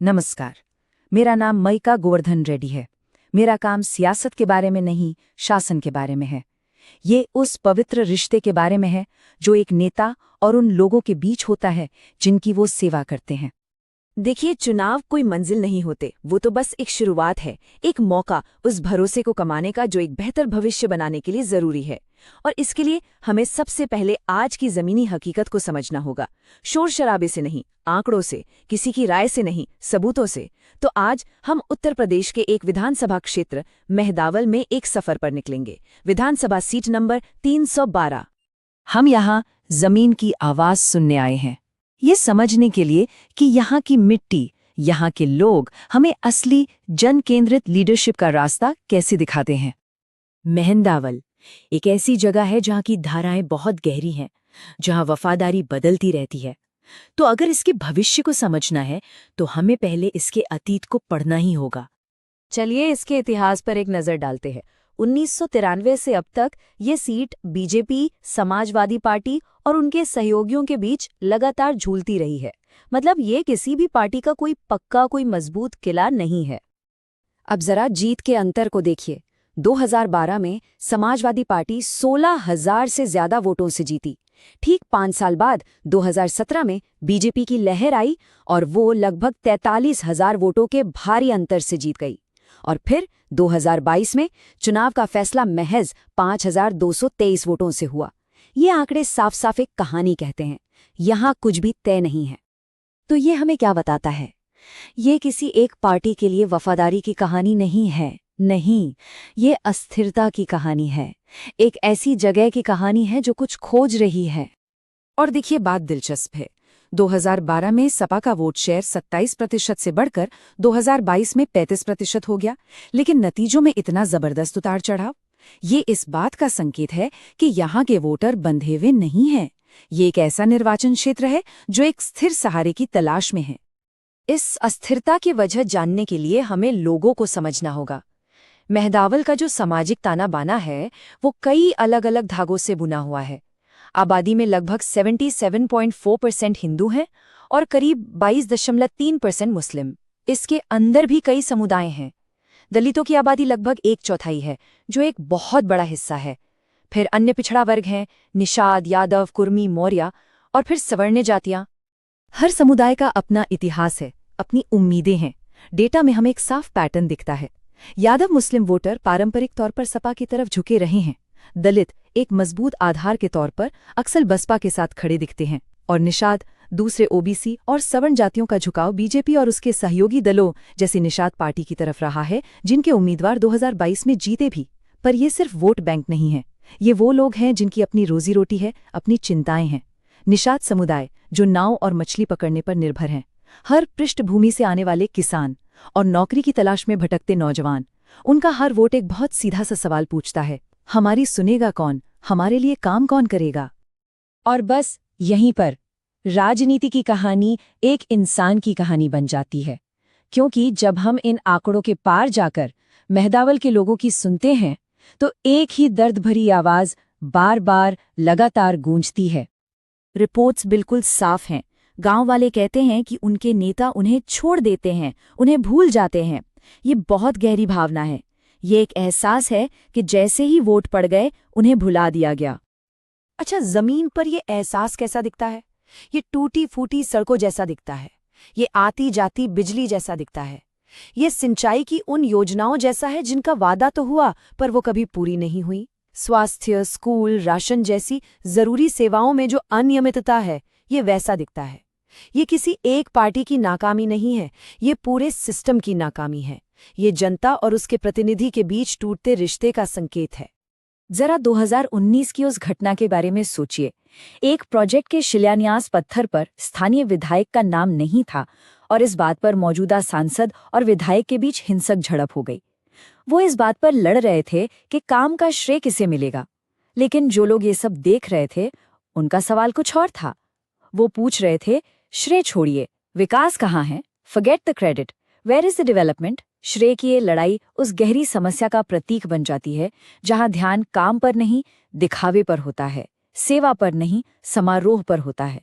नमस्कार। मेरा नाम मयिका गोवर्धन रेड्डी है। मेरा काम सियासत के बारे में नहीं, शासन के बारे में है। ये उस पवित्र रिश्ते के बारे में है जो एक नेता और उन लोगों के बीच होता है जिनकी वो सेवा करते हैं। देखिए, चुनाव कोई मंजिल नहीं होते, वो तो बस एक शुरुआत है, एक मौका उस भरोसे को कमाने का जो एक बेहतर भविष्य बनाने के लिए जरूरी है। और इसके लिए हमें सबसे पहले आज की जमीनी हकीकत को समझना होगा। शोर शराबे से नहीं, आंकड़ों से, किसी की राय से नहीं, सबूतों से। तो आज हम उत्तर प्रदेश के एक विधानसभा क्षेत्र मेहदावल में एक सफर पर निकलेंगे। विधानसभा सीट नंबर 312। हम यहाँ जमीन की आवाज सुनने आए हैं, ये समझने के लिए कि यहाँ की मिट्टी, यहाँ के लोग हमें असली जन केंद्रित लीडरशिप का रास्ता कैसे दिखाते हैं। मेहंदावल एक ऐसी जगह है जहाँ की धाराएं बहुत गहरी हैं, जहाँ वफादारी बदलती रहती है। तो अगर इसके भविष्य को समझना है तो हमें पहले इसके अतीत को पढ़ना ही होगा। चलिए इसके इतिहास पर एक नज़र डालते हैं। 1993 से अब तक ये सीट बीजेपी, समाजवादी पार्टी और उनके सहयोगियों के बीच लगातार झूलती रही है। मतलब ये किसी भी पार्टी का कोई पक्का, कोई मजबूत किला नहीं है। अब जरा जीत के अंतर को देखिए। 2012 में समाजवादी पार्टी 16,000 से ज्यादा वोटों से जीती। ठीक 5 साल बाद 2017 में बीजेपी की लहर आई और वो लगभग 43,000 वोटों के भारी अंतर से जीत गई। और फिर 2022 में चुनाव का फैसला महज 5,223 वोटों से हुआ। ये आंकड़े साफ साफ एक कहानी कहते हैं, यहाँ कुछ भी तय नहीं है। तो ये हमें क्या बताता है? ये किसी एक पार्टी के लिए वफादारी की कहानी नहीं है, नहीं, ये अस्थिरता की कहानी है। एक ऐसी जगह की कहानी है जो कुछ खोज रही है। और देखिए, बात दिलचस्प है। 2012 में सपा का वोट शेयर 27% से बढ़कर 2022 में 35% हो गया। लेकिन नतीजों में इतना जबरदस्त उतार चढ़ाव, ये इस बात का संकेत है कि यहाँ के वोटर बंधे हुए नहीं हैं। ये एक ऐसा निर्वाचन क्षेत्र है जो एक स्थिर सहारे की तलाश में है। इस अस्थिरता की वजह जानने के लिए हमें लोगों को समझना होगा। मेहदावल का जो सामाजिक ताना बाना है वो कई अलग अलग धागों से बुना हुआ है। आबादी में लगभग 77.4% हिंदू हैं और करीब 22.3% मुस्लिम। इसके अंदर भी कई समुदाय हैं। दलितों की आबादी लगभग 1/4 है, जो एक बहुत बड़ा हिस्सा है। फिर अन्य पिछड़ा वर्ग हैं, निषाद, यादव, कुर्मी, मौर्य और फिर सवर्ण्य जातियां। हर समुदाय का अपना इतिहास है, अपनी उम्मीदें हैं। डेटा में हमें एक साफ पैटर्न दिखता है। यादव मुस्लिम वोटर पारंपरिक तौर पर सपा की तरफ झुके रहे हैं। दलित एक मजबूत आधार के तौर पर अक्सर बसपा के साथ खड़े दिखते हैं। और निषाद, दूसरे ओबीसी और सवर्ण जातियों का झुकाव बीजेपी और उसके सहयोगी दलों जैसे निषाद पार्टी की तरफ रहा है, जिनके उम्मीदवार 2022 में जीते भी। पर ये सिर्फ वोट बैंक नहीं है, ये वो लोग हैं जिनकी अपनी रोजी रोटी है, अपनी चिंताएं हैं। निषाद समुदाय जो नाव और मछली पकड़ने पर निर्भर हैं, हर पृष्ठभूमि से आने वाले किसान और नौकरी की तलाश में भटकते नौजवान, उनका हर वोट एक बहुत सीधा सा सवाल पूछता है, हमारी सुनेगा कौन, हमारे लिए काम कौन करेगा। और बस यहीं पर राजनीति की कहानी एक इंसान की कहानी बन जाती है। क्योंकि जब हम इन आंकड़ों के पार जाकर मेहदावल के लोगों की सुनते हैं तो एक ही दर्द भरी आवाज बार बार लगातार गूंजती है। रिपोर्ट्स बिल्कुल साफ हैं। गांव वाले कहते हैं कि उनके नेता उन्हें छोड़ देते हैं, उन्हें भूल जाते हैं। ये बहुत गहरी भावना है। ये एक एहसास है कि जैसे ही वोट पड़ गए उन्हें भुला दिया गया। अच्छा, जमीन पर ये एहसास कैसा दिखता है? ये टूटी फूटी सड़कों जैसा दिखता है। ये आती जाती बिजली जैसा दिखता है। ये सिंचाई की उन योजनाओं जैसा है जिनका वादा तो हुआ पर वो कभी पूरी नहीं हुई। स्वास्थ्य, स्कूल, राशन जैसी जरूरी सेवाओं में जो अनियमितता है, ये वैसा दिखता है। ये किसी एक पार्टी की नाकामी नहीं है, ये पूरे सिस्टम की नाकामी है। ये जनता और उसके प्रतिनिधि के बीच टूटते रिश्ते का संकेत है। जरा 2019 की उस घटना के बारे में सोचिए। एक प्रोजेक्ट के शिलान्यास पत्थर पर स्थानीय विधायक का नाम नहीं था और इस बात पर मौजूदा सांसद और विधायक के बीच हिंसक झड़प हो गई। वो इस बात पर लड़ रहे थे कि काम का श्रेय किसे मिलेगा। लेकिन जो लोग ये सब देख रहे थे, उनका सवाल कुछ और था। वो पूछ रहे थे, श्रेय छोड़िए, विकास कहाँ है? Forget the credit, where is the development? श्रेय की ये लड़ाई उस गहरी समस्या का प्रतीक बन जाती है जहां ध्यान काम पर नहीं, दिखावे पर होता है, सेवा पर नहीं, समारोह पर होता है।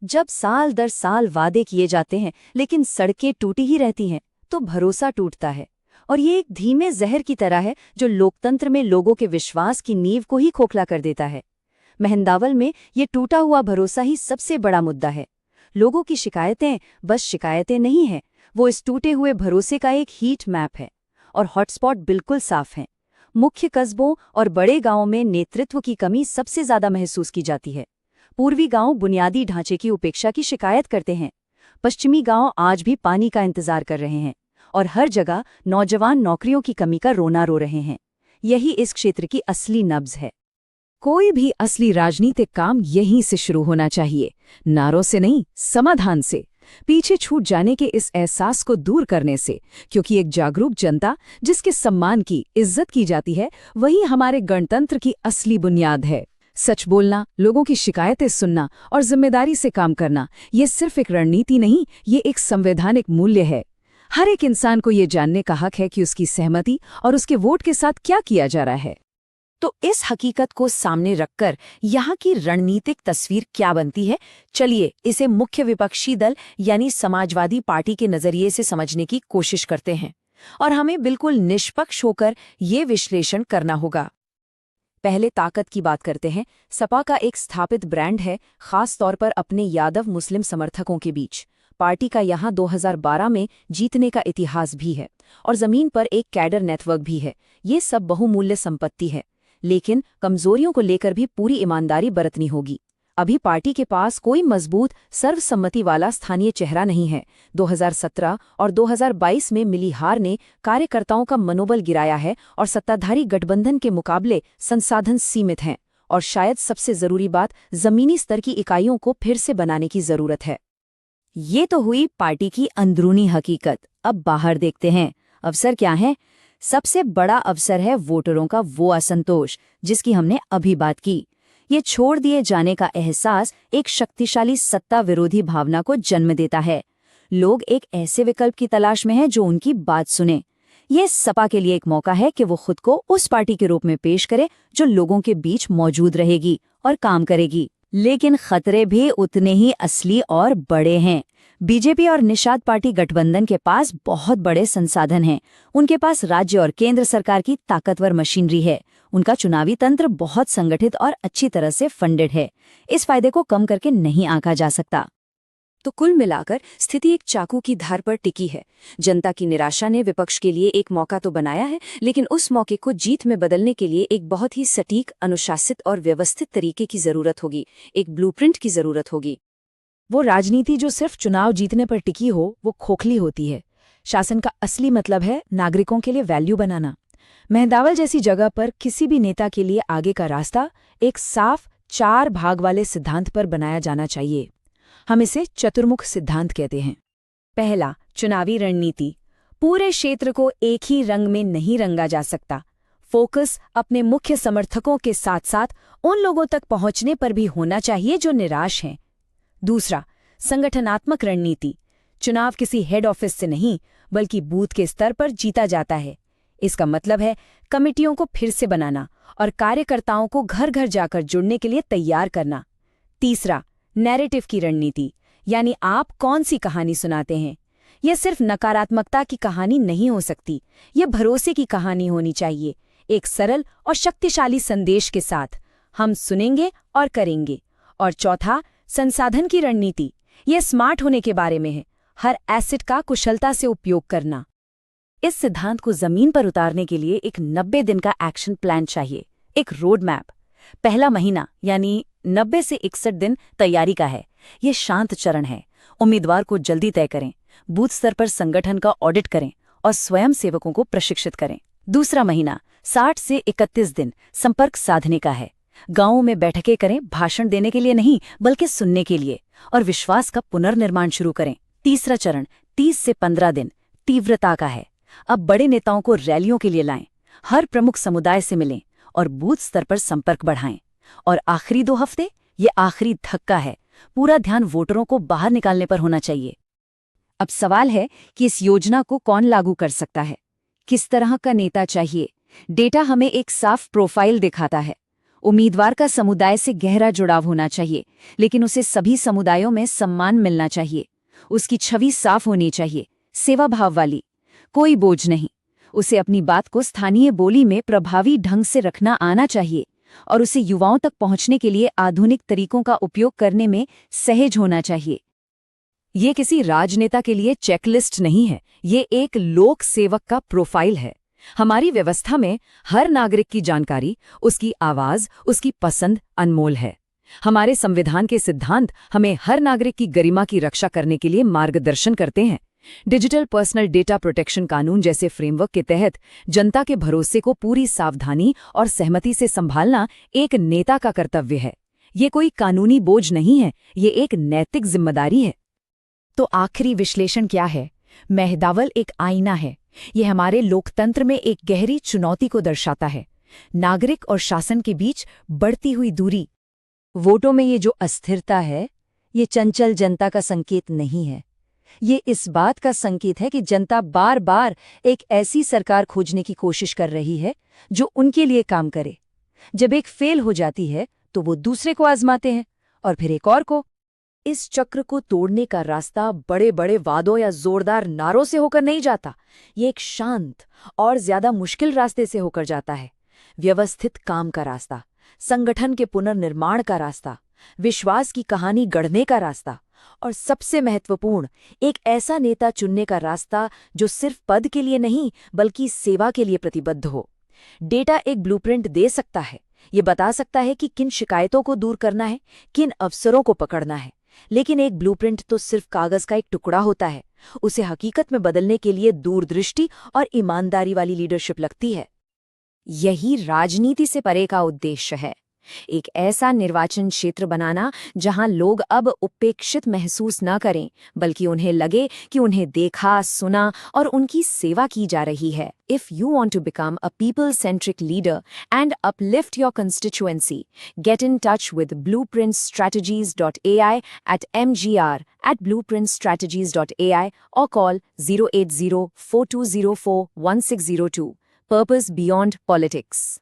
जब साल दर साल वादे किए जाते हैं लेकिन सड़कें टूटी ही रहती हैं तो भरोसा टूटता है। और ये एक धीमे जहर की तरह है जो लोकतंत्र में लोगों के विश्वास की नींव को ही खोखला कर देता है। मेहंदावल में ये टूटा हुआ भरोसा ही सबसे बड़ा मुद्दा है। लोगों की शिकायतें बस शिकायतें नहीं हैं, वो इस टूटे हुए भरोसे का एक हीट मैप है। और हॉटस्पॉट बिल्कुल साफ हैं। मुख्य कस्बों और बड़े गांवों में नेतृत्व की कमी सबसे ज्यादा महसूस की जाती है। पूर्वी गांव बुनियादी ढांचे की उपेक्षा की शिकायत करते हैं। पश्चिमी गांव आज भी पानी का इंतजार कर रहे हैं। और हर जगह नौजवान नौकरियों की कमी का रोना रो रहे हैं। यही इस क्षेत्र की असली नब्ज है। कोई भी असली राजनीतिक काम यहीं से शुरू होना चाहिए, नारों से नहीं, समाधान से, पीछे छूट जाने के इस एहसास को दूर करने से, क्योंकि एक जागरूक जनता जिसके सम्मान की इज्जत की जाती है वही हमारे गणतंत्र की असली बुनियाद है। सच बोलना, लोगों की शिकायतें सुनना और जिम्मेदारी से काम करना, ये सिर्फ एक रणनीति नहीं, ये एक संवैधानिक मूल्य है। हर एक इंसान को ये जानने का हक है कि उसकी सहमति और उसके वोट के साथ क्या किया जा रहा है। तो इस हकीकत को सामने रखकर यहाँ की रणनीतिक तस्वीर क्या बनती है, चलिए इसे मुख्य विपक्षी दल यानी समाजवादी पार्टी के नजरिए से समझने की कोशिश करते हैं। और हमें बिल्कुल निष्पक्ष होकर ये विश्लेषण करना होगा। पहले ताकत की बात करते हैं। सपा का एक स्थापित ब्रांड है, खास तौर पर अपने यादव मुस्लिम समर्थकों के बीच। पार्टी का यहाँ 2012 में जीतने का इतिहास भी है और जमीन पर एक कैडर नेटवर्क भी है। ये सब बहुमूल्य संपत्ति है, लेकिन कमजोरियों को लेकर भी पूरी ईमानदारी बरतनी होगी। अभी पार्टी के पास कोई मजबूत सर्वसम्मति वाला स्थानीय चेहरा नहीं है। 2017 और 2022 में मिली हार ने कार्यकर्ताओं का मनोबल गिराया है और सत्ताधारी गठबंधन के मुकाबले संसाधन सीमित हैं। और शायद सबसे जरूरी बात, जमीनी स्तर की इकाइयों को फिर से बनाने की जरूरत है। ये तो हुई पार्टी की अंदरूनी हकीकत। अब बाहर देखते हैं, अवसर क्या है? सबसे बड़ा अवसर है वोटरों का वो असंतोष जिसकी हमने अभी बात की। ये छोड़ दिए जाने का एहसास एक शक्तिशाली सत्ता विरोधी भावना को जन्म देता है। लोग एक ऐसे विकल्प की तलाश में हैं जो उनकी बात सुने। ये सपा के लिए एक मौका है कि वो खुद को उस पार्टी के रूप में पेश करे जो लोगों के बीच मौजूद रहेगी और काम करेगी। लेकिन खतरे भी उतने ही असली और बड़े हैं। बीजेपी और निषाद पार्टी गठबंधन के पास बहुत बड़े संसाधन हैं। उनके पास राज्य और केंद्र सरकार की ताकतवर मशीनरी है। उनका चुनावी तंत्र बहुत संगठित और अच्छी तरह से फंडेड है। इस फायदे को कम करके नहीं आंका जा सकता। तो कुल मिलाकर स्थिति एक चाकू की धार पर टिकी है। जनता की निराशा ने विपक्ष के लिए एक मौका तो बनाया है, लेकिन उस मौके को जीत में बदलने के लिए एक बहुत ही सटीक, अनुशासित और व्यवस्थित तरीके की जरूरत होगी। एक ब्लूप्रिंट की जरूरत होगी। वो राजनीति जो सिर्फ चुनाव जीतने पर टिकी हो वो खोखली होती है। शासन का असली मतलब है नागरिकों के लिए वैल्यू बनाना। मेहंदावल जैसी जगह पर किसी भी नेता के लिए आगे का रास्ता एक साफ 4 भाग वाले सिद्धांत पर बनाया जाना चाहिए। हम इसे चतुर्मुख सिद्धांत कहते हैं। पहला, चुनावी रणनीति। पूरे क्षेत्र को एक ही रंग में नहीं रंगा जा सकता। फोकस अपने मुख्य समर्थकों के साथ साथ उन लोगों तक पहुंचने पर भी होना चाहिए जो निराश हैं। दूसरा, संगठनात्मक रणनीति। चुनाव किसी हेड ऑफिस से नहीं बल्कि बूथ के स्तर पर जीता जाता है। इसका मतलब है कमेटियों को फिर से बनाना और कार्यकर्ताओं को घर घर जाकर जुड़ने के लिए तैयार करना। तीसरा, नैरेटिव की रणनीति, यानी आप कौन सी कहानी सुनाते हैं। यह सिर्फ नकारात्मकता की कहानी नहीं हो सकती, यह भरोसे की कहानी होनी चाहिए, एक सरल और शक्तिशाली संदेश के साथ। हम सुनेंगे और करेंगे। और चौथा, संसाधन की रणनीति। यह स्मार्ट होने के बारे में है, हर एसेट का कुशलता से उपयोग करना। इस सिद्धांत को जमीन पर उतारने के लिए एक 90 दिन का एक्शन प्लान चाहिए, एक रोड मैप। पहला महीना यानी 90 से 61 दिन तैयारी का है। ये शांत चरण है। उम्मीदवार को जल्दी तय करें, बूथ स्तर पर संगठन का ऑडिट करें और स्वयं सेवकों को प्रशिक्षित करें। दूसरा महीना 60 से 31 दिन संपर्क साधने का है। गांवों में बैठकें करें, भाषण देने के लिए नहीं बल्कि सुनने के लिए, और विश्वास का पुनर्निर्माण शुरू करें। तीसरा चरण 30 से 15 दिन तीव्रता का है। अब बड़े नेताओं को रैलियों के लिए लाएं, हर प्रमुख समुदाय से मिलें और बूथ स्तर पर संपर्क बढ़ाएं। और आखिरी 2 हफ्ते, ये आखिरी धक्का है। पूरा ध्यान वोटरों को बाहर निकालने पर होना चाहिए। अब सवाल है कि इस योजना को कौन लागू कर सकता है, किस तरह का नेता चाहिए। डेटा हमें एक साफ प्रोफाइल दिखाता है। उम्मीदवार का समुदाय से गहरा जुड़ाव होना चाहिए, लेकिन उसे सभी समुदायों में सम्मान मिलना चाहिए। उसकी छवि साफ होनी चाहिए, सेवा भाव वाली, कोई बोझ नहीं। उसे अपनी बात को स्थानीय बोली में प्रभावी ढंग से रखना आना चाहिए और उसे युवाओं तक पहुंचने के लिए आधुनिक तरीकों का उपयोग करने में सहज होना चाहिए। ये किसी राजनेता के लिए चेकलिस्ट नहीं है, ये एक लोक सेवक का प्रोफाइल है। हमारी व्यवस्था में हर नागरिक की जानकारी, उसकी आवाज, उसकी पसंद अनमोल है। हमारे संविधान के सिद्धांत हमें हर नागरिक की गरिमा की रक्षा करने के लिए मार्गदर्शन करते हैं। डिजिटल पर्सनल डेटा प्रोटेक्शन कानून जैसे फ्रेमवर्क के तहत जनता के भरोसे को पूरी सावधानी और सहमति से संभालना एक नेता का कर्तव्य है। ये कोई कानूनी बोझ नहीं है, ये एक नैतिक जिम्मेदारी है। तो आखिरी विश्लेषण क्या है? मेहदावल एक आईना है। ये हमारे लोकतंत्र में एक गहरी चुनौती को दर्शाता है। नागरिक और शासन के बीच बढ़ती हुई दूरी। वोटों में ये जो अस्थिरता है, ये चंचल जनता का संकेत नहीं है। ये इस बात का संकेत है कि जनता बार बार एक ऐसी सरकार खोजने की कोशिश कर रही है जो उनके लिए काम करे। जब एक फेल हो जाती है तो वो दूसरे को आजमाते हैं और फिर एक और को। इस चक्र को तोड़ने का रास्ता बड़े बड़े वादों या जोरदार नारों से होकर नहीं जाता। ये एक शांत और ज्यादा मुश्किल रास्ते से होकर जाता है। व्यवस्थित काम का रास्ता, संगठन के पुनर्निर्माण का रास्ता, विश्वास की कहानी गढ़ने का रास्ता और सबसे महत्वपूर्ण, एक ऐसा नेता चुनने का रास्ता जो सिर्फ पद के लिए नहीं बल्कि सेवा के लिए प्रतिबद्ध हो। डेटा एक ब्लूप्रिंट दे सकता है, ये बता सकता है कि किन शिकायतों को दूर करना है, किन अवसरों को पकड़ना है, लेकिन एक ब्लूप्रिंट तो सिर्फ कागज का एक टुकड़ा होता है। उसे हकीकत में बदलने के लिए दूरदृष्टि और ईमानदारी वाली लीडरशिप लगती है। यही राजनीति से परे का उद्देश्य है, एक ऐसा निर्वाचन क्षेत्र बनाना जहां लोग अब उपेक्षित महसूस न करें, बल्कि उन्हें लगे कि उन्हें देखा, सुना और उनकी सेवा की जा रही है। If you want to become a people-centric leader and uplift your constituency, get in touch with blueprintstrategies.ai at mgr@blueprintstrategies.ai or call 080-4204-1602. Purpose Beyond Politics.